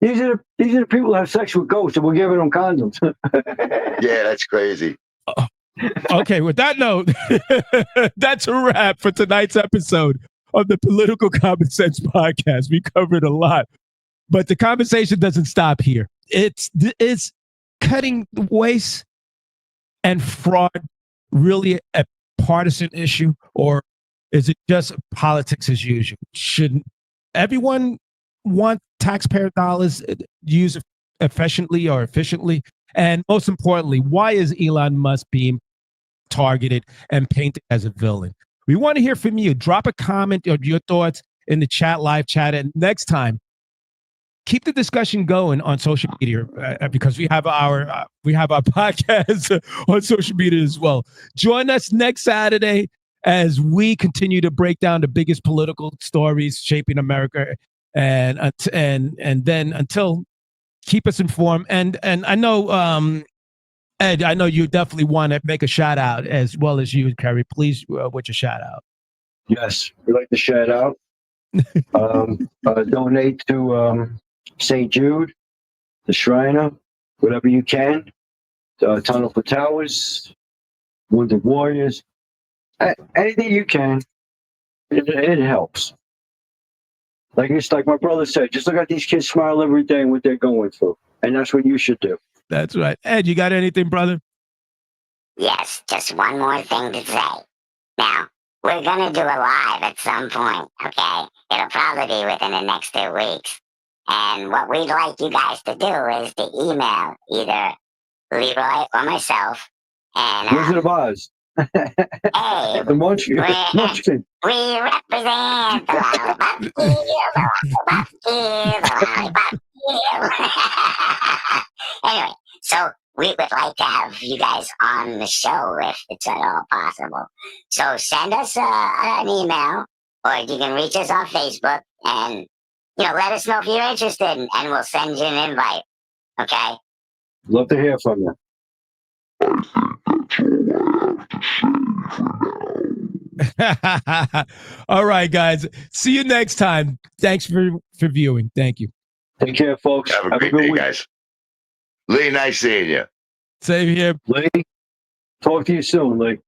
These are the people who have sex with ghosts, and we're giving them condoms. Yeah, that's crazy. Okay, with that note, that's a wrap for tonight's episode of the Political Common Sense Podcast. We covered a lot, but the conversation doesn't stop here. It's cutting waste and fraud really a partisan issue, or is it just politics as usual? Should everyone want taxpayer dollars used efficiently? And most importantly, why is Elon Musk being targeted and painted as a villain? We want to hear from you. Drop a comment or your thoughts in the live chat. And next time, keep the discussion going on social media because we have our podcast on social media as well. Join us next Saturday as we continue to break down the biggest political stories shaping America, and then until keep us informed. And I know Ed, I know you definitely want to make a shout out as well as you, Kerry. Please, with your shout out. Yes, we like to shout out. Donate to St. Jude, the Shriner, whatever you can. Tunnel for Towers, Wounded Warriors, anything you can. It helps. Like it's like my brother said, just look at these kids smile every day and what they're going through, and that's what you should do. That's right. Ed, you got anything, brother? Yes, just one more thing to say. Now, we're going to do a live at some point, okay? It'll probably be within the next 2 weeks. And what we'd like you guys to do is to email either Leroy or myself. And Wizard of Oz, hey, the Munchkin. we represent the Lollipop Kids, the Lollipop Kids, the Lollipop Kids. Anyway, so we would like to have you guys on the show if it's at all possible. So send us an email, or you can reach us on Facebook, and let us know if you're interested, and we'll send you an invite. Okay? Love to hear from you. All right, guys. See you next time. Thanks for viewing. Thank you. Take care, folks. Have a great day, guys. Lee, nice seeing you. Same here. Lee, talk to you soon, Lee.